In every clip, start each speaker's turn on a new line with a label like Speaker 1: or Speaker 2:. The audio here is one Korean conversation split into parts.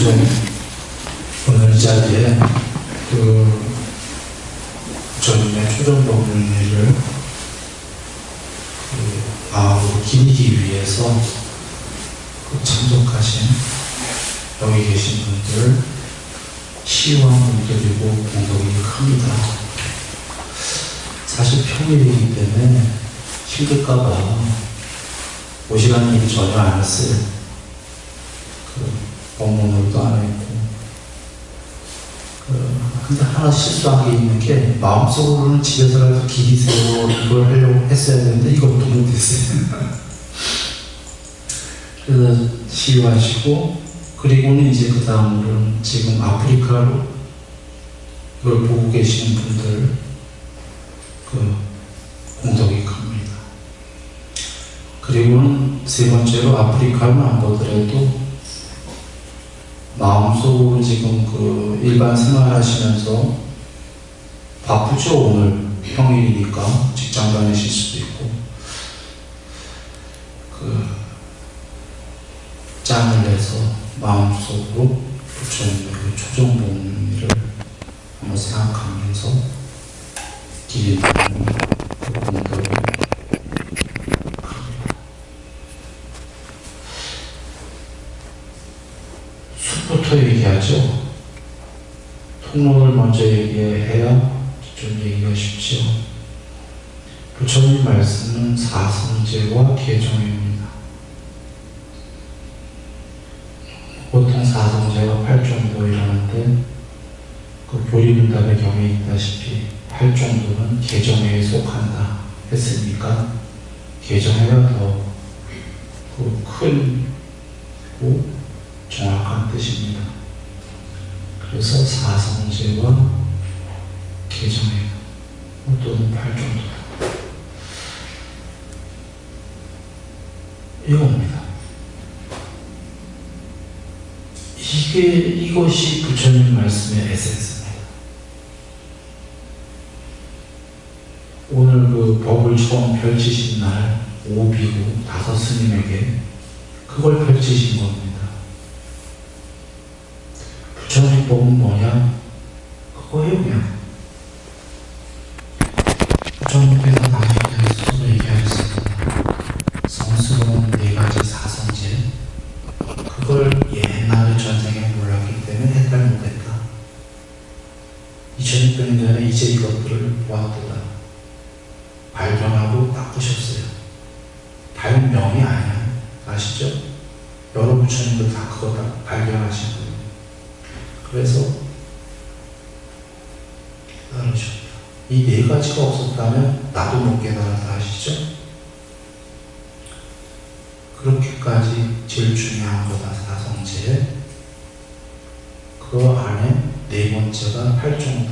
Speaker 1: 좀 오늘 이 자리에 부처님의 초전법문을 마음으로 기리기 위해서 참석하신 여기 계신 분들 시황분들이고 공덕이 큽니다. 사실 평일이기 때문에 힘들까봐 오시라는 얘기 전혀 안 했어요. 법문을도 안 했고. 근데 하나 실수한 게 있는 게 마음속으로는 집에서라도 기리세요 이걸 하려고 했어야 되는데 이것도 못했어요. 그래서 시유하시고, 그리고는 이제 그 다음으로는 지금 아프리카로 이걸 보고 계시는 분들 공덕이 큽니다. 그리고는 세 번째로 아프리카는 안 보더라도 마음속으로 지금 일반 생활하시면서 바쁘죠. 오늘 평일이니까 직장 다니실 수도 있고 짬을 내서 마음속으로 부처님의 초정법문을 한번 생각하면서 기리는 공덕이 부터 얘기하죠. 통로를 먼저 얘기해야 좀 얘기가 쉽죠. 부처님 말씀은 사성제와 개정입니다. 보통 사성제가 8정도이라는데 교리문답의 경에 있다시피 8정도는 개정에 속한다 했으니까 개정회가 더 크고 정확한 뜻입니다. 그래서 사성제와 개정회 또는 8정도다. 이겁니다. 이것이 부처님 말씀의 에센스입니다. 오늘 법을 처음 펼치신 날 오비구 5 스님에게 그걸 펼치신 겁니다. 부처님 법은 뭐냐? 그거예요, 그냥. 부처님께서 나에게 스스로 얘기하셨습니다. 성스러운 4가지 사성제. 그걸 옛날에 전생에 몰랐기 때문에 해탈 못했다. 2600년 전에 이제 이것들을 보았도다. 발견하고 닦으셨어요. 발명이 아니야. 아시죠? 여러 부처님들 다 그거 다 발견하신 거예요. 그래서 깨달으셨다. 이 4가지가 없었다면 나도 못 깨달았다 하시죠? 그렇게까지 제일 중요한 거다, 사성제. 그 안에 4번째가 8정도.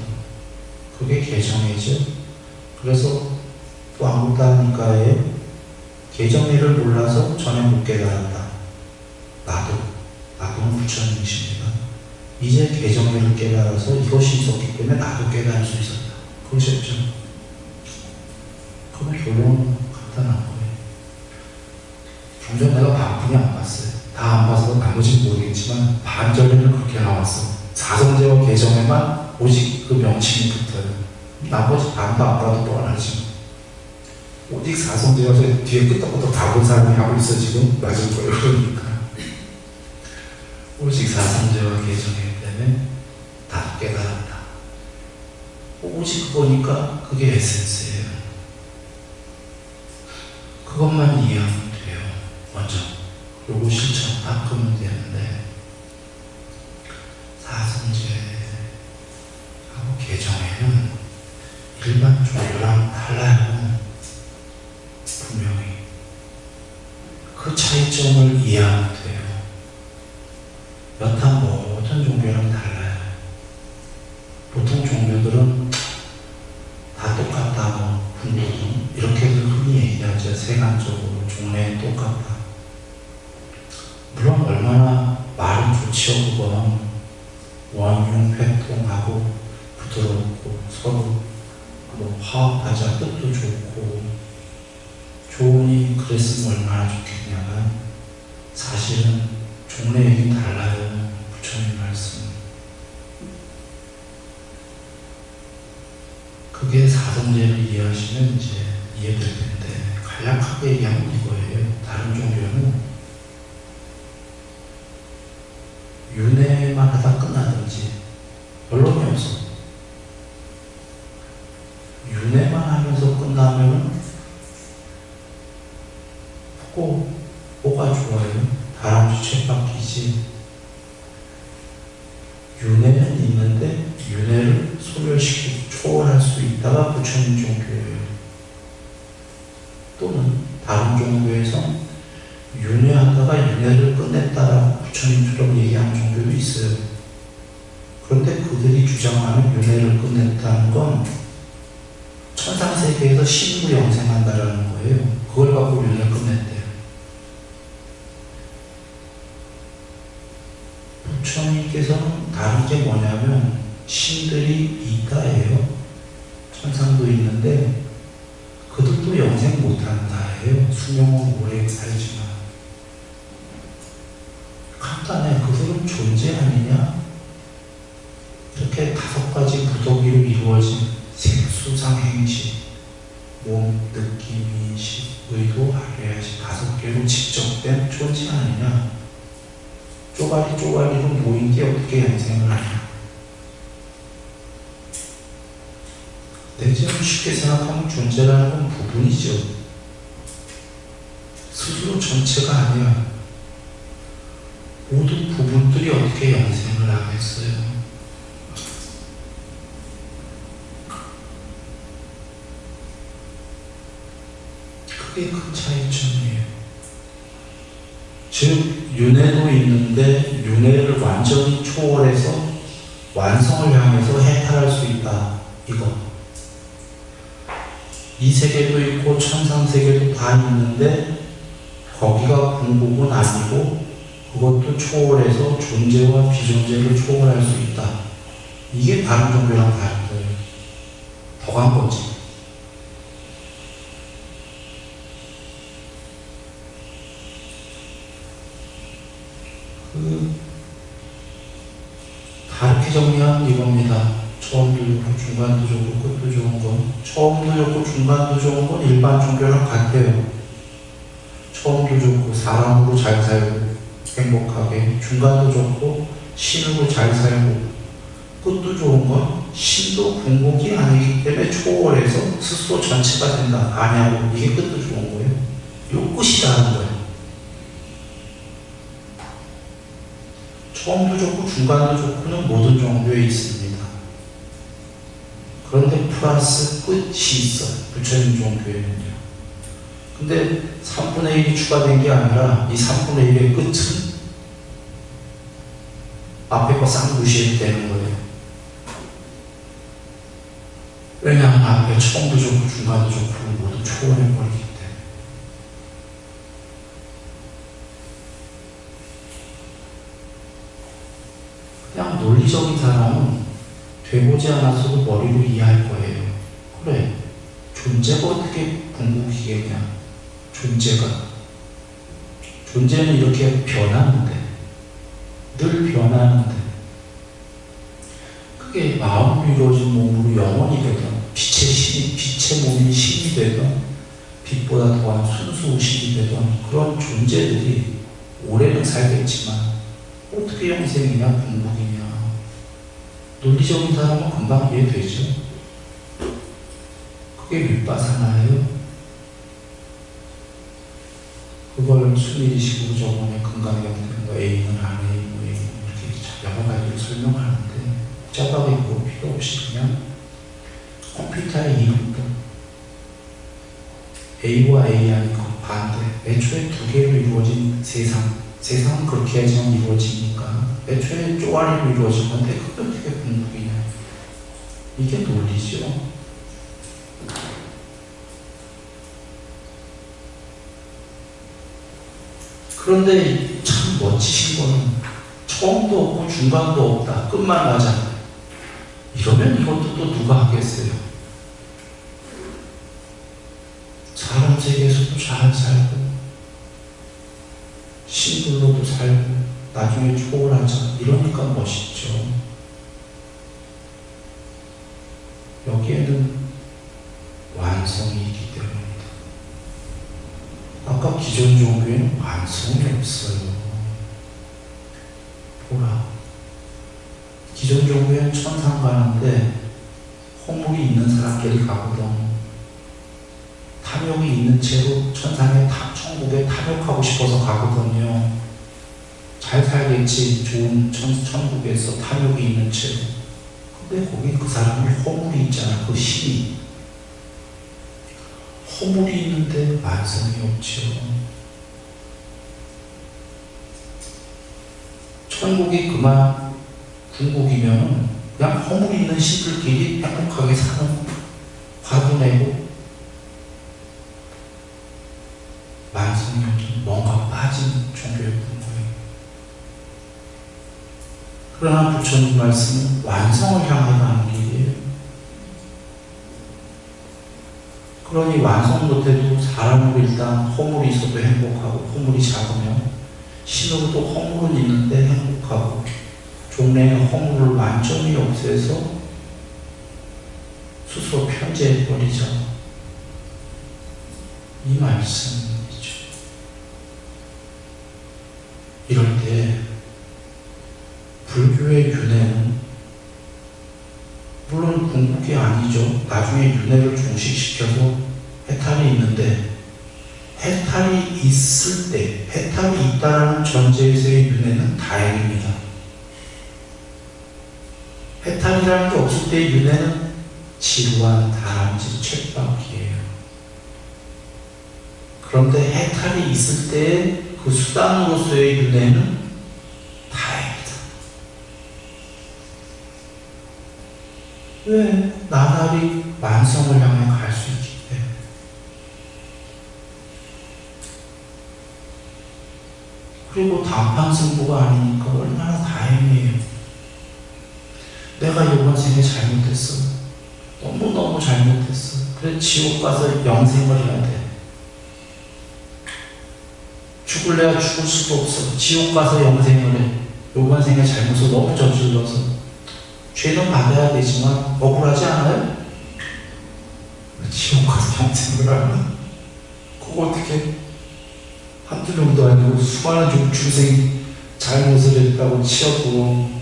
Speaker 1: 그게 개정회죠. 그래서 또 아무다니까에 개정회를 몰라서 전혀 못 깨달았다. 나도는 부처님이십니다. 이제 개정회를 깨달아서 이것이 있었기 때문에 나도 깨달을 수 있었다. 그러셨죠? 그럼 결론은 간단한 거예요. 경전 내가 반푼이 안 봤어요. 다 안 봐서 나머지는 모르겠지만 반절에는 그렇게 나왔어. 사성제와 개정회만 오직 그 명칭이 붙어요. 나머지 반도 안 봐도 뻔하지. 오직 사성제와 뒤에 끄떡끄떡 다 본 사람이 하고 있어 지금. 맞을 거예요. 그러니까 오직 사성제와 개정회 때문에 다 깨달았다. 오직 그거니까 그게 에센스예요. 그것만 이해하면 돼요. 먼저. 그리고 실천 딱 하면 되는데 사성제하고 개정회는 일반 종교랑 달라요. 분명히. 그 차이점을 이해하면 돼요. 여타 모든 종교랑 달라요. 보통 종교들은 다 똑같다고 분류도 이렇게도 흔히 얘기하죠. 세간적으로 종래는 똑같다. 물론 얼마나 말은 좋지요. 그건 원흉회통하고 부드럽고 서로 화합하자 뜻도 좋고 좋으니 그랬으면 얼마나 좋겠냐면 사실은 종래 얘기는 달라요. 부처님 부처님 말씀. 그게 사성제를 이해하시면 이제 이해될 텐데, 간략하게 얘기하면 이거예요. 다른 종교는 윤회만 하다 끝나든지 결론이 없어. 윤회만 하면서 끝나면은 뭐가 좋아요? 다람쥐 쳇바퀴지. 윤회는 있는데 윤회를 소멸시키고 초월할 수 있다가 부처님 종교예요. 또는 다른 종교에서 윤회하다가 윤회를 끝냈다라고 부처님처럼 얘기하는 종교도 있어요. 그런데 그들이 주장하는 윤회를 끝냈다는 건 천상세계에서 신으로 영생한다라는 거예요. 그걸 갖고 윤회를 끝냈대요. 부처님께서는 다른 게 뭐냐면 신들이 있다예요. 천상도 있는데 그들도 영생 못한다예요. 수명은 오래 살지만. 간단해. 그들은 존재 아니냐? 이렇게 5가지 부덕이로 이루어진 색수상 행식, 몸, 느낌, 인식, 의도, 할례하식 5개로 직접된 존재 아니냐? 쪼가리로 모인 게 어떻게 영생을 하냐? 내지는 쉽게 생각하면 존재라는 건 부분이죠. 스스로 전체가 아니야. 모든 부분들이 어떻게 영생을 하겠어요? 그게 큰 차이점이에요. 즉 윤회도 있는데 윤회를 완전히 초월해서 완성을 향해서 해탈할 수 있다. 이거. 이 세계도 있고 천상세계도 다 있는데 거기가 궁극은 아니고 그것도 초월해서 존재와 비존재를 초월할 수 있다. 이게 다른 종교랑 다른 거예요. 더한 거지. 다르게 정리하면 이겁니다. 처음도 좋고 중간도 좋고 끝도 좋은 건, 처음도 좋고 중간도 좋은 건 일반 종교랑 같아요. 처음도 좋고 사람으로 잘 살고 행복하게, 중간도 좋고 신으로 잘 살고, 끝도 좋은 건 신도 궁극이 아니기 때문에 초월해서 스스로 전체가 된다. 아냐고. 이게 끝도 좋은 거예요. 요 끝이라는 거예요. 처음도 좋고 중간도 좋고는 모든 종교에 있습니다. 그런데 플러스 끝이 있어요. 부처님 종교에는요. 근데 3분의 1이 추가된 게 아니라 이 3분의 1의 끝은 앞에 거 싹 무시해도 되는 거예요. 왜냐하면 앞에 처음도 좋고 중간도 좋고 모두 초월해버리기 때문에. 그냥 논리적인 사람은 되보지 않았어도 머리로 이해할 거예요. 그래, 존재가 어떻게 궁극이겠냐? 존재는 이렇게 변하는데, 늘 변하는데, 그게 마음으로 이루어진 몸으로 영원이 되던, 빛의 몸인 신이 되던, 빛보다 더한 순수의식이 되던 그런 존재들이 오래는 살겠지만 어떻게 영생이냐 궁극이냐. 논리적인 사람은 금방 이해되죠. 그게 윗바사나예요. 그걸 수미리식으로 저번에 금강경대가 A는 안 A고 A는 이렇게 여러 가지를 설명하는데 복잡하게 볼 필요 없이 그냥 컴퓨터의 이름도 A와 A 아닌 것 반대. 애초에 두 개로 이루어진 세상은 그렇게 해야지만 이루어지니까 애초에 쪼아리로 이루어진 건데 그게 어떻게 궁극이냐. 이게 논리죠. 그런데 참 멋지신 거는 처음도 없고 중간도 없다. 끝만 가자. 이러면 이것도 또 누가 하겠어요? 사람 세계에서도 잘 살고 신들로도 살고 나중에 초월하자. 이러니까 멋있죠. 여기에는 완성이 있기 때문입니다. 아까 기존 종교에는 완성이 없어요. 보라. 기존 종교에는 천상 가는데 허물이 있는 사람끼리 가거든. 탐욕이 있는 채로 천국에 탐욕하고 싶어서 가거든요. 잘 살겠지. 좋은 천국에서 탐욕이 있는 채로. 근데 거기 그 사람이 허물이 있잖아. 그 신이. 허물이 있는데 완성이 없죠. 천국이 그만 궁극이면 그냥 허물이 있는 신들끼리 행복하게 사는, 화도 내고 완성이 없는 뭔가 빠진 종교였던 거예요. 그러나 부처님 말씀은 완성을 향해 가는 길이에요. 그러니 완성 못해도 사람으로 일단 허물이 있어도 행복하고, 허물이 작으면 신으로도 허물은 있는데 행복하고, 종래의 허물을 완전히 없애서 스스로 편재해버리자. 이 말씀이죠. 이럴 때 불교의 윤회는 물론 궁극이 아니죠. 나중에 윤회를 종식시켜서 해탈이 있는데, 해탈이 있을 때, 해탈이 있다라는 전제에서의 윤회는 다행입니다. 해탈이라는 게 없을 때의 윤회는 지루한 다람쥐 쳇바퀴예요. 그런데 해탈이 있을 때의 그 수단으로서의 윤회는 다행이다. 왜? 나날이 완성을 향해 갈 수 있기 때문에. 그리고 단판 승부가 아니니까 얼마나 다행이에요. 내가 이번 생에 잘못했어. 너무너무 잘못했어. 그래 지옥 가서 영생을 해야 돼. 죽을래야 죽을 수도 없어. 지옥 가서 영생을 해. 이번 생에 잘못을 너무 저질러서. 죄는 받아야 되지만 억울하지 않아요? 지옥 가서 영생을 하면 그거 어떻게 한두 명도 아니고 수많은 중생 잘못을 했다고 치어도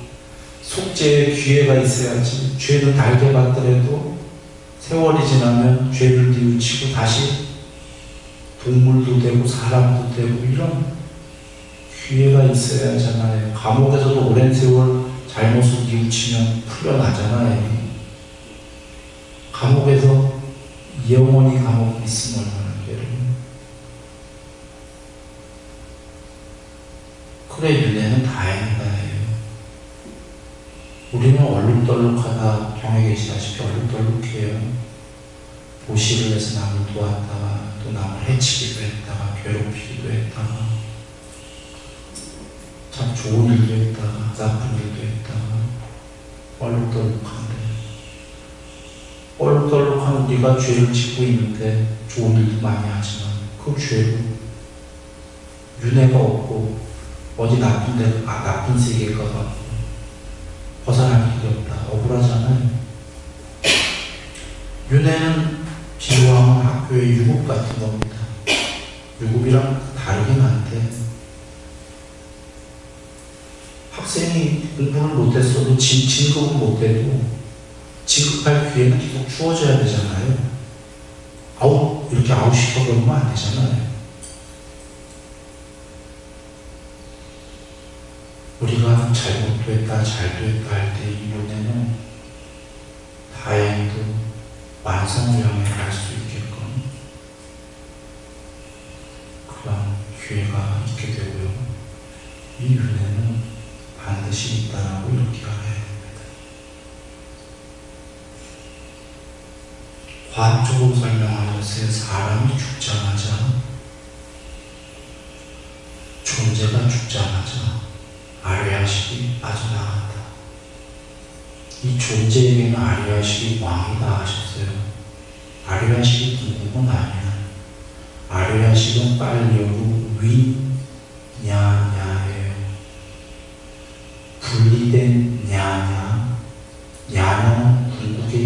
Speaker 1: 속죄의 기회가 있어야지. 죄는 달게 받더라도 세월이 지나면 죄를 뉘우치고 다시 동물도 되고 사람도 되고 이런 기회가 있어야 하잖아요. 감옥에서도 오랜 세월 잘못을 뉘우치면 풀려나잖아요. 감옥에서 영원히 감옥에 있으면 얼마나 괴로워요. 그래 윤회는 다행이다 해요. 우리는 얼룩덜룩하다. 경에 계시다시피 얼룩덜룩해요. 보시를 해서 남을 도왔다가 또 남을 해치기도 했다가 괴롭히기도 했다가 참 좋은 일도 했다가 나쁜 일도 했다가 얼룩덜룩한데, 얼룩덜룩한 우리가 죄를 짓고 있는데 좋은 일도 많이 하지만 그 죄로 윤회가 없고 어디 나쁜 세계에 가서 벗어날 길이 없다. 억울하잖아요. 윤회는 비유하면 학교의 유급 같은 겁니다. 유급이랑 다르긴 한데, 학생이 공부를 못했어도 진급은 못해도 진급할 기회는 계속 주어져야 되잖아요. 이렇게 아웃시켜버리면 안 되잖아요. 우리가 잘못도 했다, 잘도 했다 할 때 이 윤회는 다행히도 완성을 향해 갈 수 있게끔 그런 기회가 있게 되고요. 이 윤회는 반드시 있다라고 이렇게 알아야 됩니다. 과학적으로 설명하셨어요. 사람이 죽자마자, 존재가 죽자마자 아리아식이 빠져나간다. 이 존재에게는 아리아식이 왕이다 하셨어요. 아리아식이 누구는 아니야. 아리아식은 빨려고 위냐냐예요.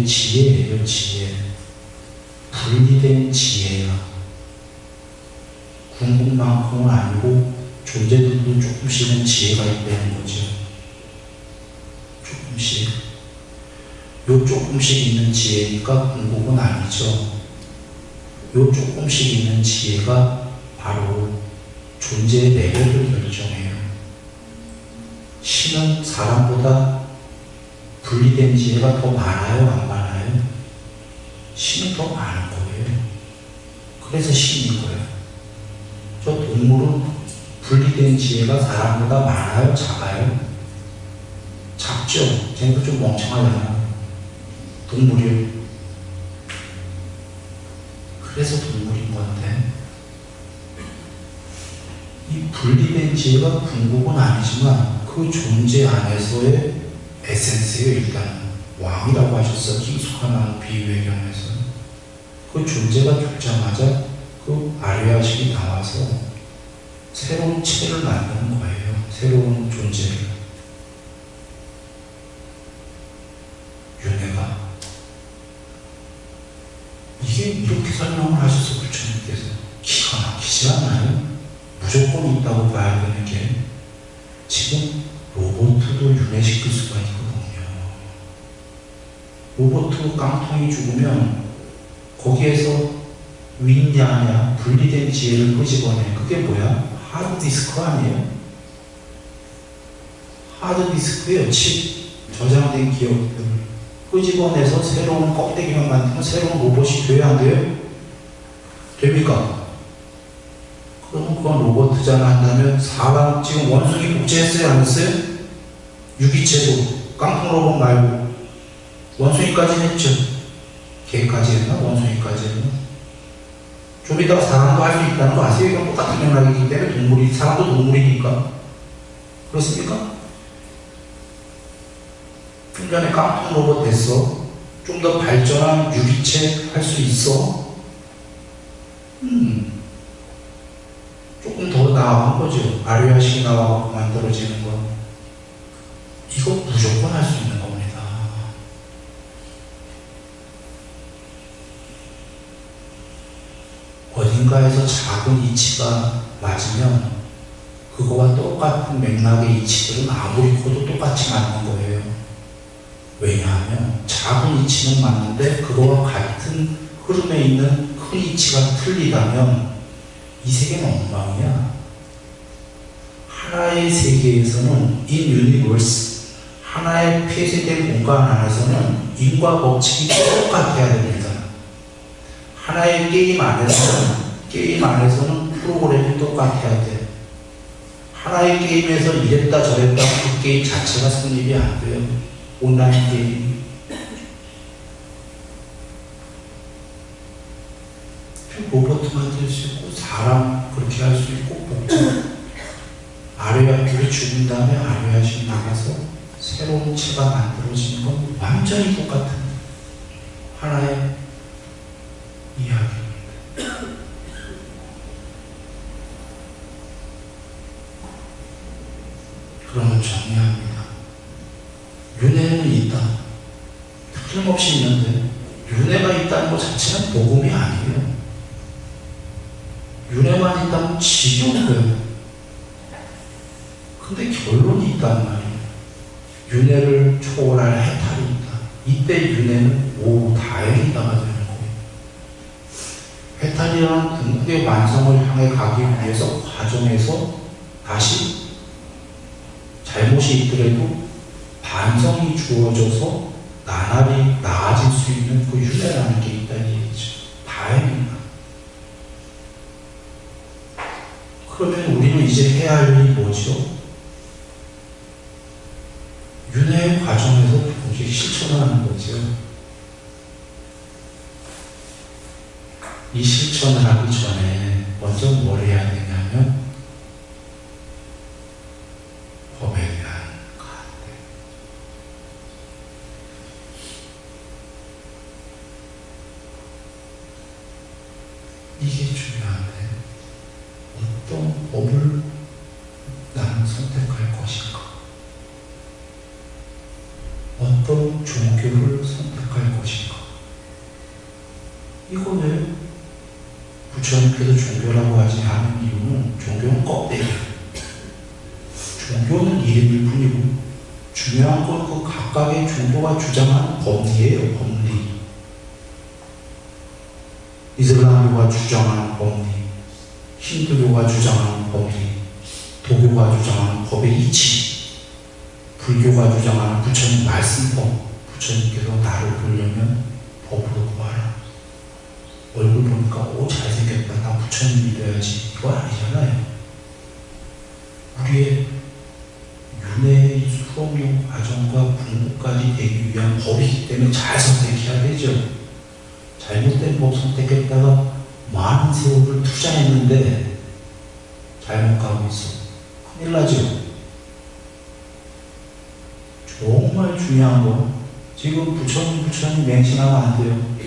Speaker 1: 지혜예요, 지혜. 분리된 지혜야. 궁극만큼은 아니고 존재들도 조금씩은 지혜가 있다는 거죠. 조금씩. 요 조금씩 있는 지혜니까 궁극은 아니죠. 요 조금씩 있는 지혜가 바로 존재의 레벨을 결정해요. 신은 사람보다 분리된 지혜가 더 많아요, 안 많아요? 신은 더 많은 거예요. 그래서 신인 거예요. 저 동물은 분리된 지혜가 사람보다 많아요, 작아요? 작죠? 쟤도 좀 멍청하잖아. 동물이요. 그래서 동물인 건데, 이 분리된 지혜가 궁극은 아니지만 그 존재 안에서의 에센스예요. 일단 왕이라고 하셨어. 김숙하나 비유의 경우에서 그 존재가 죽자마자 그 아뢰아식이 나와서 새로운 체를 만드는 거예요. 새로운 존재를. 윤회가 이게 이렇게 설명을 하셔서 부처님께서 기가 막히지 않아요? 무조건 있다고 봐야 되는 게 지금 로봇도 윤회시킬 수가 있거든요. 로봇 깡통이 죽으면 거기에서 윈냐냐 분리된 지혜를 끄집어내. 그게 뭐야? 하드디스크 아니에요? 하드디스크예요. 칩 저장된 기억들을 끄집어내서 새로운 껍데기만 만들면 새로운 로봇이 돼야 안 돼요? 됩니까? 그럼 그건 로봇잖아 한다면 사람 지금 원숭이 복제했어요? 안 했어요? 유기체도 깡통 로봇 말고 원숭이까지는 했죠. 개까지 했나? 원숭이까지 했나? 좀 이따가 사람도 할 수 있다는 거 아세요? 이건 똑같은 맥락이기 때문에 동물이, 사람도 동물이니까. 그렇습니까? 좀 전에 깡통 로봇 됐어. 좀 더 발전한 유기체 할 수 있어. 조금 더 나아간 거죠. 아뢰아식이 나와서 만들어지는 거. 이거 무조건 할 수 있는 겁니다. 어딘가에서 작은 이치가 맞으면 그거와 똑같은 맥락의 이치들은 아무리 커도 똑같이 맞는 거예요. 왜냐하면 작은 이치는 맞는데 그거와 같은 흐름에 있는 큰 이치가 틀리다면 이 세계는 엉망이야. 하나의 세계에서는 in universe, 하나의 폐쇄된 공간 안에서는 인과 법칙이 똑같아야 됩니다. 하나의 게임 안에서는 프로그램이 똑같아야 돼. 하나의 게임에서 이랬다 저랬다 그 게임 자체가 성립이 안 돼요. 온라인 게임. 로봇 만들 수 있고 사람 그렇게 할 수 있고 복잡 아뢰아식이 죽은 다음에 아뢰아식이 나가서 새로운 체가 만들어지는 건 완전히 똑같은 하나의 이야기입니다. 그러면 정리합니다. 윤회는 있다. 틀림없이 있는데 윤회가 있다는 것 자체는 복음이 아니에요. 윤회만 있다면 지겨운 거예요. 근데 결론이 있단 말이에요. 윤회를 초월할 해탈이 있다. 이때 윤회는 오 다행이다가 되는 거예요. 해탈이라는 궁극의 완성을 향해 가기 위해서 과정에서 다시 잘못이 있더라도 반성이 주어져서 나날이 나아질 수 있는 그 윤회라는 게 있다는 얘기죠. 다행입니다. 그러면 우리는 이제 해야 할 일이 뭐죠? 윤회의 과정에서 조금씩 실천하는 거죠. 이 실천을 하기 전에 먼저 뭘 해야 되냐면 법에 대한 가대. 이게 중요한데 어떤 법을 나는 선택할 것인가? 어떤 종교를 선택할 어떡할 것인가? 이거는 부처님께서 종교라고 하지 않은 이유는 종교는 껍데기야. 종교는 이름일 뿐이고 중요한 건 그 각각의 종교가 주장하는 법리예요. 법리. 이슬람교가 주장하는 법리, 힌두교가 주장하는 법리, 도교가 주장하는 법의 이치, 불교가 주장하는 부처님 말씀법. 부처님께서 나를 보려면 법으로 구하라. 얼굴 보니까 오 잘생겼다, 나 부처님 믿어야지, 이거 아니잖아요. 우리의 윤회의 수업용 과정과 공부까지 되기 위한 법이기 때문에 잘 선택해야 되죠. 잘못된 법 선택했다가 많은 세월을 투자했는데 잘못 가고 있어. 큰일 나죠. 정말 중요한 건 지금 부처님 맹신하면 안 돼요.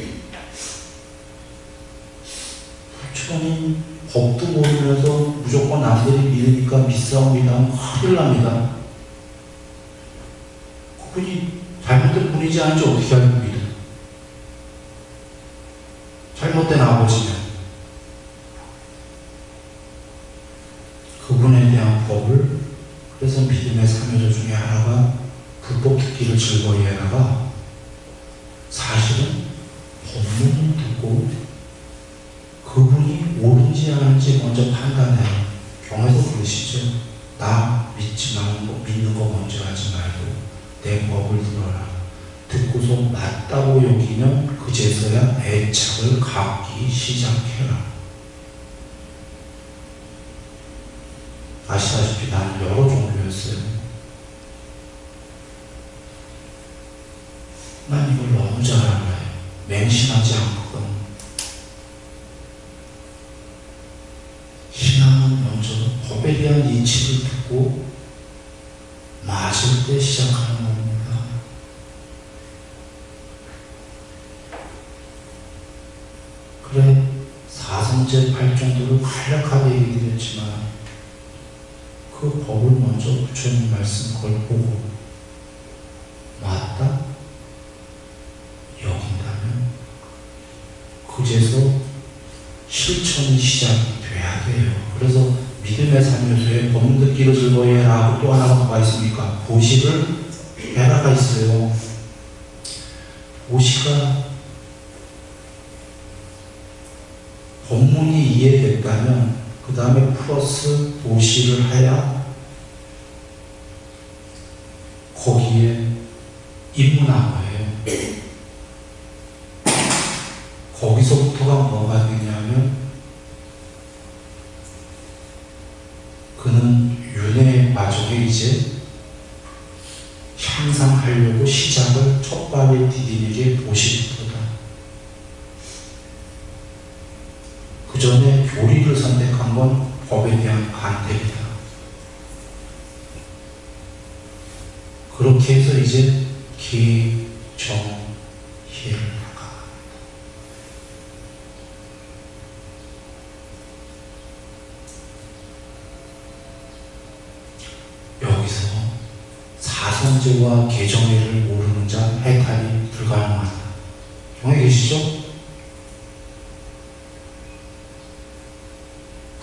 Speaker 1: 부처님 법도 모르면서 무조건 남들이 믿으니까 믿사옵니다 하면 큰일 납니다. 그분이 잘못된 분이지 않은지 어떻게 알고 믿어? 잘못된 아버지면 그분에 대한 법을, 그래서 믿음의 삼요소 중에 하나가 불법 듣기를 즐거이 해라가 사실은 법문을 듣고 그분이 옳은지 아닌지 먼저 판단해요. 경에서 그러시죠. 나 믿지 말고 믿는 거 먼저 하지 말고 내 법을 들어라. 듣고서 맞다고 여기면 그제서야 애착을 갖기 시작해라. 아시다시피 나는 여러 종교였어요. 난 이걸 너무 잘 알아요. 맹신하지 않거든. 신앙은 먼저 법에 대한 이치를 듣고 맞을 때 시작하는 겁니다. 그래, 사성제 8정도를 간략하게 얘기드렸지만 그 법을 먼저 부처님 말씀 걸 보고 맞다? 여긴다면 그제서 실천이 시작이 돼야 돼요. 그래서 믿음의 삼요소에 법문 듣기를 즐거이 해라 하고 또 하나가 뭐가 있습니까? 보시를 해라가 있어요. 보시가 법문이 이해됐다면 그 다음에 플러스 보시를 해야 거기에 입문한 거예요. 거기서부터가 뭐가 되냐면 그는 윤회 과정에 이제 향상하려고 시작을 첫 발에 디디는 게 보시부터다. 그 전에 교리를 선택한 건 법에 대한 반대입니다. 그렇게 해서 이제 기, 정, 희를 나가. 여기서 사성제와 개정회를 모르는 자 해탈이 불가능하다. 경에 계시죠?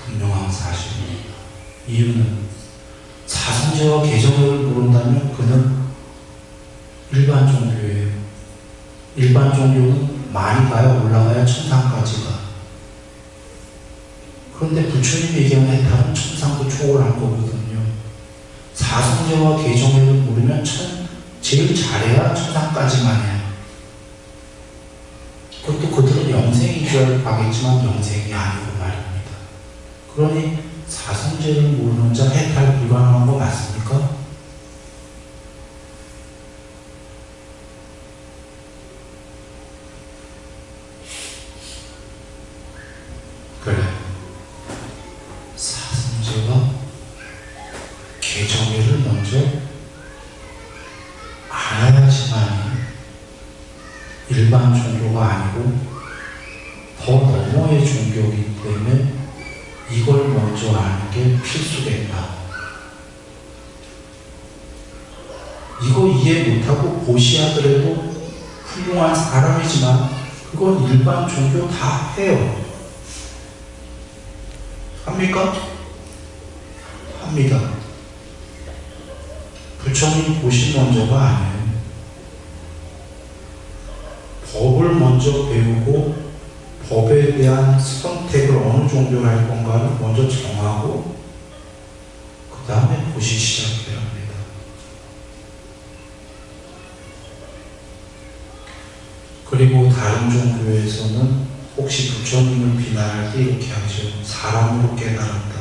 Speaker 1: 분명한 사실입니다. 이유는 사성제와 개정회를 모른다면 그는 일반 종교예요. 일반 종교는 많이 가야 올라가야 천상까지 가. 그런데 부처님이 얘기하는 해탈은 천상도 초월할 거거든요. 사성제와 개정회를 모르면 제일 잘해야 천상까지만 해요. 그것도 그들은 영생인 줄 알겠지만 영생이 아니고 말입니다. 그러니 사성제를 모르는 자 해탈 불가능한 거 맞습니까? 그래. 사성제와 개정회를 먼저 알아야지만이 일반 종교가 아니고 더 너머의 종교이기 때문에 이걸 먼저 아는 게 필수된다. 이거 이해 못하고 보시하더라도 훌륭한 사람이지만 그건 일반 종교 다 해요. 합니까? 합니다. 부처님 보신 먼저가 아니에요. 법을 먼저 배우고 법에 대한 선택을 어느 종교로 할 건가를 먼저 정하고 그 다음에 보시 시작해야 합니다. 그리고 다른 종교에서는 혹시 부처님을 비난할 때 이렇게 하죠. 사람으로 깨달았다.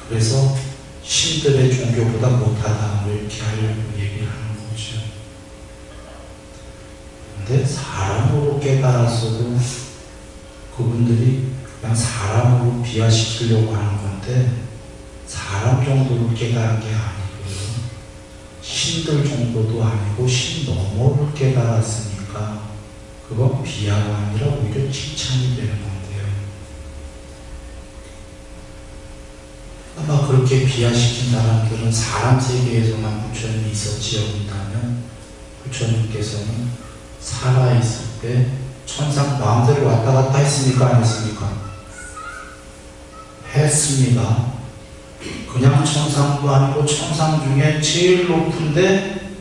Speaker 1: 그래서 신들의 종교보다 못하다 뭐 이렇게 하려고 얘기를 하는 거죠. 근데 사람으로 깨달았어도 그분들이 그냥 사람으로 비하시키려고 하는 건데 사람 정도로 깨달은 게 아니고요. 신들 정도도 아니고 신 너머를 깨달았으니까 그건 비하가 아니라 오히려 칭찬이 되는 건데요. 아마 그렇게 비하시킨 사람들은 사람 세계에서만 부처님이 있었지 여긴다면 부처님께서는 살아있을 때 천상 마음대로 왔다 갔다 했습니까? 안 했습니까? 했습니다. 그냥 천상도 아니고 천상 중에 제일 높은데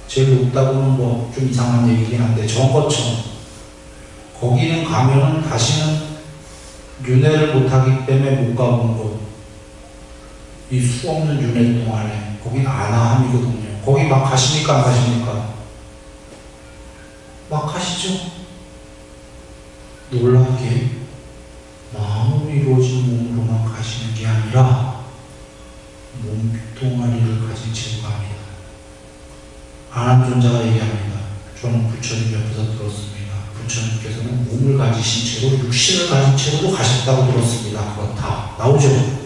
Speaker 1: 제일 높다고는 뭐 좀 이상한 얘기긴 한데 정거천 거기는 가면은 다시는 윤회를 못하기 때문에 못 가본 곳. 이 수없는 윤회 동안에 거긴 아나함이거든요. 거기 막 가십니까? 안 가십니까? 막 가시죠. 놀랍게 마음으로 이루어진 몸으로만 가시는 게 아니라 몸뚱아리를 가진 채로 갑니다. 아난존자가 얘기합니다. 저는 부처님 옆에서 들었습니다. 부처님께서는 몸을 가지신 채로 육신을 가진 채로도 가셨다고 들었습니다. 그건 다 나오죠.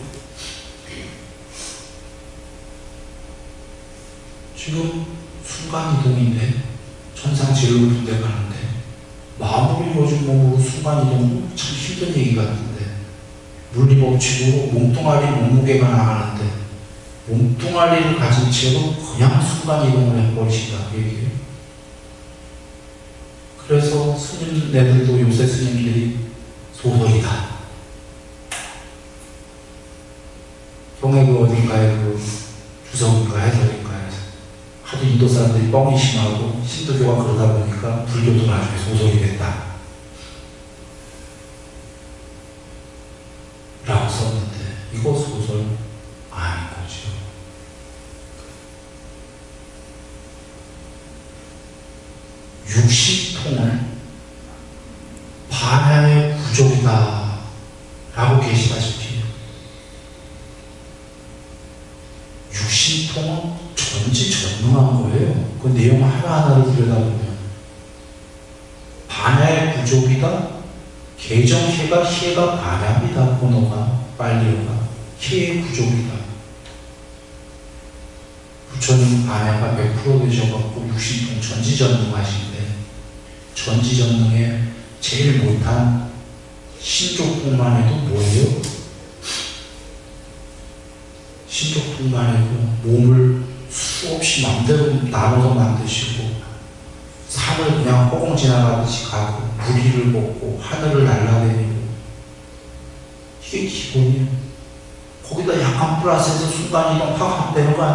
Speaker 1: 지금 순간이동인데 천상 제일 높은 데 가는데 마음으로 이루어진 몸으로 순간이동도 참 힘든 얘기 같은데 물리법칙으로 몸뚱아리 몸무게가 나가는데 몸뚱아리를 가진 채로 그냥 순간이동을 해버리신다 그 얘기예요. 그래서 스님네들도 요새 스님들이 소설이다. 경에 그 어딘가에 그 주석인가 해설인가 해서 하도 인도 사람들이 뻥이 심하고 신도교가 그러다 보니까 불교도 나중에 소설이 됐다 라고 썼는데 이거 소설 아닌 거죠. 육신통은 반야의 부족이다 라고 계시다시피 육신통은 전지전능한 거예요. 그 내용 하나하나를 들여다보면 반야의 부족이다. 개정해가 해가 반야입니다. 번호가 빨리어가 해의 부족이다. 부처님 반야가 100% 되셔갖고 육신통 전지전능하신데 전지전능에 제일 못한 신족뿐만 해도 뭐예요? 신족뿐만 해도 몸을 수없이 마음대로 나눠서 만드시고 산을 그냥 허공 지나가듯이 가고 무리를 먹고 하늘을 날아다니고 이게 기본이에요. 거기다 약간 플러스해서 순간이동 확 되는 거 아니에요?